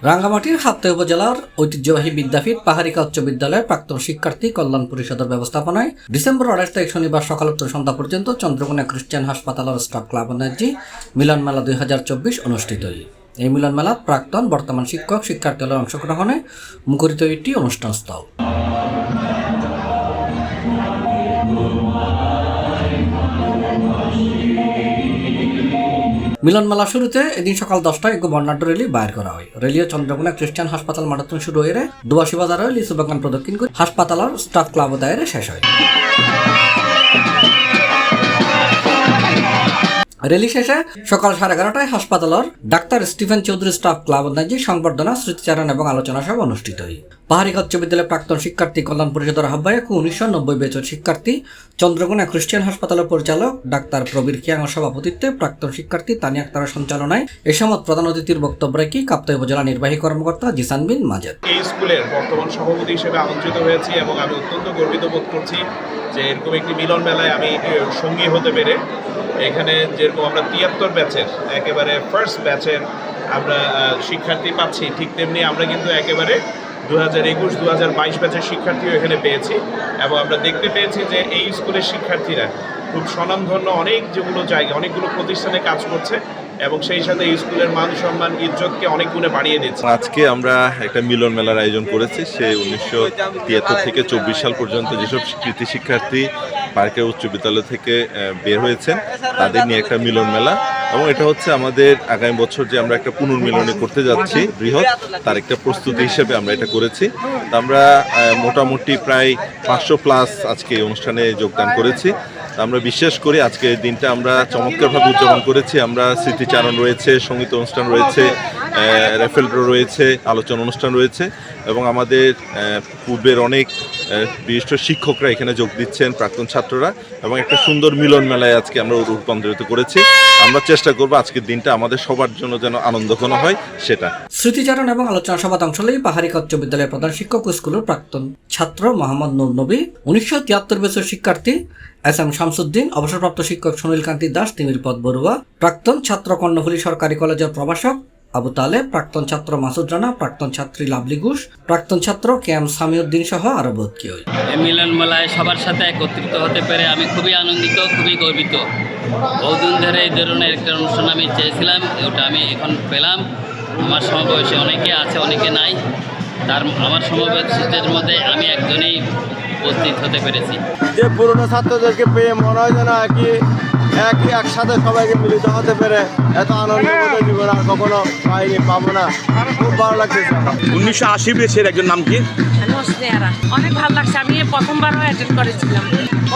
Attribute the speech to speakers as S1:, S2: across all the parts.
S1: রাঙ্গামাটির হাততাই উপজেলার ঐতিহ্যবাহী বিদ্যাপীঠ পাহাড়িকা উচ্চ বিদ্যালয়ের প্রাক্তন শিক্ষার্থী কল্যাণ পরিষদের ব্যবস্থাপনায় ডিসেম্বর 28 তারিখ শনিবার সকাল সন্ধ্যা পর্যন্ত চন্দ্রকোনা খ্রিস্টান হাসপাতালের স্টাফ ক্লাব এনার্জি মিলন মেলা 2024 অনুষ্ঠিত হয়। এই মিলন মেলা প্রাক্তন বর্তমান শিক্ষক শিক্ষার্থীদের অংশগ্রহণে মুখরিত একটি অনুষ্ঠান স্থল। মিলন মেলা শুরুতে এদিন সকাল 10টায় এক বর্ণাঢ্য র্যালি বাইর করা হয়। র্যালিও চন্দ্রকোনা খ্রিস্টান হাসপাতাল মারাথন শুরু হয়ে দুবাসী বাজারে লিচু বাগান প্রদক্ষিণ করে হাসপাতালের স্টাফ ক্লাব দায়েরে শেষ হয়। র্যালি শেষে সকাল 11:30টায় হাসপাতালের doctor Stephen Chowdhury staff club energy সংবর্ধনা, স্মৃতিচারণ এবং আলোচনা সভা অনুষ্ঠিত হয়। পাহাড়িকা উচ্চ বিদ্যালয়ের প্রাক্তন শিক্ষার্থী কল্যাণ পরিষদের আহ্বায়ক 1990 ব্যাচের শিক্ষার্থী চন্দ্রকোনা খ্রিস্টান হাসপাতালের পরিচালক ডাক্তার প্রবীর কিয়াংয়ের সভাপতিত্বে প্রাক্তন শিক্ষার্থী তানিয়া আক্তারের সঞ্চালনায় এ সময় প্রধান অতিথির বক্তব্য রাখি কাপ্তাই উপজেলা নির্বাহী কর্মকর্তা জিসান বিন মাজেদ।
S2: এই স্কুলের বর্তমান সভাপতি হিসেবে আমন্ত্রিত হয়েছি এবং আমি অত্যন্ত গর্বিত বোধ করছি যে এরকম একটি মিলন মেলায় আমি সঙ্গী হতে পেরে। এখানে যেরকম আমরা 73 ব্যাচের একেবারে ফার্স্ট ব্যাচের আমরা শিক্ষার্থী পাচ্ছি, ঠিক তেমনি আমরা কিন্তু একেবারে 2021-2022 ব্যাচের শিক্ষার্থীও এখানে পেয়েছি এবং আমরা দেখতে পেয়েছি যে এই স্কুলের শিক্ষার্থীরা খুব স্বনামধন্য অনেকগুলো জায়গায় অনেকগুলো প্রতিষ্ঠানে কাজ করছে এবং সেই সাথে এই স্কুলের মান সম্মান ইজ্জতকে অনেক গুণে বাড়িয়ে দিচ্ছে।
S3: আজকে আমরা একটা মিলন মেলার আয়োজন করেছি। সেই 1973 থেকে 24 সাল পর্যন্ত যেসব কৃতি শিক্ষার্থী পার্কের উচ্চ বিদ্যালয় থেকে বের হয়েছেন তাদের নিয়ে একটা মিলন মেলা, এবং এটা হচ্ছে আমাদের আগামী বছর যে আমরা একটা পুনর্মিলনী করতে যাচ্ছি বৃহৎ, তার একটা প্রস্তুতি হিসেবে আমরা এটা করেছি। আমরা মোটামুটি প্রায় 500+ আজকে এই অনুষ্ঠানে যোগদান করেছি। আমরা বিশ্বাস করি আজকের দিনটা আমরা চমৎকারভাবে উদযাপন করেছি। আমরা স্মৃতিচারণ রয়েছে, সঙ্গীত অনুষ্ঠান রয়েছে, রেফেল ড্র রয়েছে, আলোচনা অনুষ্ঠান রয়েছে এবং আমাদের পূর্বের অনেক বিশিষ্ট শিক্ষকরা এখানে যোগ দিচ্ছেন, প্রাক্তন ছাত্ররা, এবং একটা সুন্দর মিলন মেলায় আজকে আমরা রূপান্তরিত করেছি। আমরা চেষ্টা করবো আজকের দিনটা আমাদের সবার জন্য যেন আনন্দঘন হয় সেটা।
S1: স্মৃতিচারণ এবং আলোচনা সভাতে অংশ নেয় পাহাড়িকা উচ্চ বিদ্যালয়ের প্রধান শিক্ষক ও স্কুলের প্রাক্তন ছাত্র মোহাম্মদ নূর নবী, 1973 ব্যাচের শিক্ষার্থী এস.এম. শামসুদ্দিন, অবসরপ্রাপ্ত শিক্ষক সুনীল কান্তি দাস, তিমির পদ বড়ুয়া, প্রাক্তন ছাত্র কর্ণফুলী সরকারি কলেজের প্রভাষক আবু তালেব, প্রাক্তন ছাত্র মাসুদ রানা, প্রাক্তন ছাত্রী লাভলি ঘোষ, প্রাক্তন ছাত্র কেএম সামিউদ্দিন সহ আরো বহুত কেউ।
S4: এই মিলন মেলায় সবার সাথে একত্রিত হতে পেরে আমি খুবই আনন্দিত, খুবই গর্বিত। বহুদিন ধরে এই ধরনের একটা অনুষ্ঠান আমি চেয়েছিলাম, ওটা আমি এখন পেলাম। আমার সমবয়সী অনেকে আছে, অনেকে নাই, আমার সমবয়সীদের মধ্যে আমি একজনই উপস্থিত হতে পেরেছি।
S5: যে পুরনো ছাত্রদেরকে পেয়ে মনে হয় যেন একসাথে সবাইকে মিলিত হতে পেরে এত আনন্দের মতো জীবন আর কখনো পাবো না। খুব ভালো লাগছে।
S6: 1980 ব্যাচের একজন নাম কি?
S7: অনেক ভালো লাগছে। আমি প্রথমবারও অ্যাটেন্ড করেছিলাম।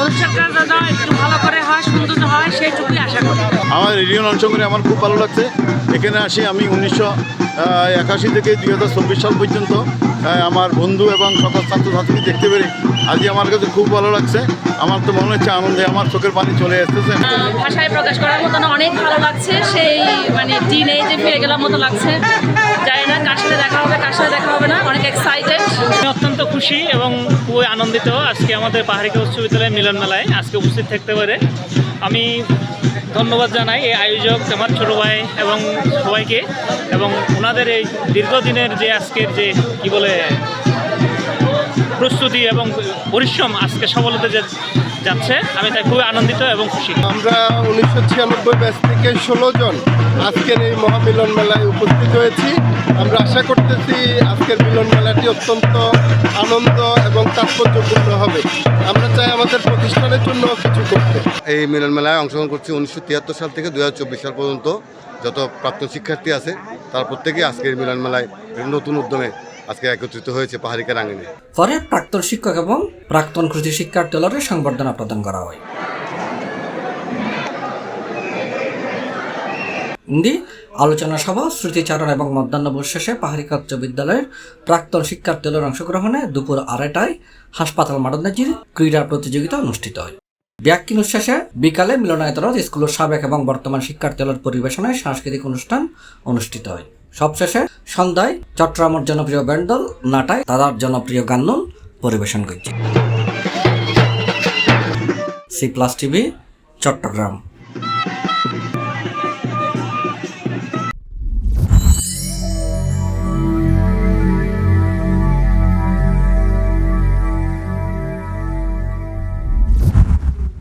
S7: অনুষ্ঠানটা যেন একটু ভালো করে হয়, সুন্দর হয়, সেইটুকুই আশা করি।
S5: আমার রেডিও অংশ করে আমার খুব ভালো লাগছে। এখানে আসি আমি 1981 থেকে 2024 সাল পর্যন্ত আমার বন্ধু এবং সকল ছাত্রছাত্রী দেখতে পেরে আজকে আমার কাছে খুব ভালো লাগছে। আমার তো মনে হচ্ছে আনন্দে আমার চোখের পানি চলে আসতেছে।
S7: ভাষায় প্রকাশ করার মতন অনেক ভালো লাগছে। সেই টিনেজে ফিরে গেলার মতো লাগছে। জানি না কার সাথে দেখা হবে, কার সাথে দেখা হবে না, অনেক এক্সাইটেড।
S8: আমি অত্যন্ত খুশি এবং খুবই আনন্দিত আজকে আমাদের পাহাড়িকা উচ্চ বিদ্যালয়ের মিলন মেলায় আজকে উপস্থিত থাকতে পারে। আমি ধন্যবাদ জানাই এই আয়োজক, আমার ছোটো ভাই এবং সবাইকে, এবং ওনাদের এই দীর্ঘদিনের যে আজকের যে কি বলে প্রস্তুতি এবং পরিশ্রম আজকে সফল হতে যাচ্ছে, আমি তাই খুবই আনন্দিত এবং খুশি।
S5: আমরা 1996 ব্যাচ থেকে 16 জন আজকের এই মহামিলন মেলায় উপস্থিত হয়েছি। আমরা আশা করতেছি আজকের মিলন মেলাটি অত্যন্ত আনন্দ এবং তাৎপর্যপূর্ণ হবে। আমরা চাই আমাদের প্রতিষ্ঠানের জন্য কিছু করতে।
S9: এই মিলন মেলায় অংশগ্রহণ করছি 1973 সাল থেকে 2024 সাল পর্যন্ত যত প্রাক্তন শিক্ষার্থী আছে তার প্রত্যেকেই আজকের মিলন মেলায় নতুন উদ্যমে আজকে একত্রিত হয়েছে পাহাড়িকা রাঙ্গিনে।
S1: পরে প্রাক্তন শিক্ষক এবং প্রাক্তন কৃতি শিক্ষার্থীদের সংবর্ধনা প্রদান করা হয়। আলোচনা সভা, স্মৃতিচারণ এবং মধ্যাহ্নভোজ শেষে পাহাড়িকা উচ্চ বিদ্যালয়ের প্রাক্তন শিক্ষার্থীদের অংশগ্রহণে দুপুর 2:30টায় হাসপাতাল মাঠে ক্রীড়া প্রতিযোগিতা অনুষ্ঠিত হয়। ব্যাকিং শেষে বিকালে মিলনায়তনত স্কুলের সাবেক এবং বর্তমান শিক্ষার্থীদের পরিবেশনায় সাংস্কৃতিক অনুষ্ঠান অনুষ্ঠিত হয়। সবশেষে সন্ধ্যায় চট্টগ্রামের জনপ্রিয় ব্যান্ড দল নাটায় তাদের জনপ্রিয় গান পরিবেশন করছে। C+ TV, Chittagong.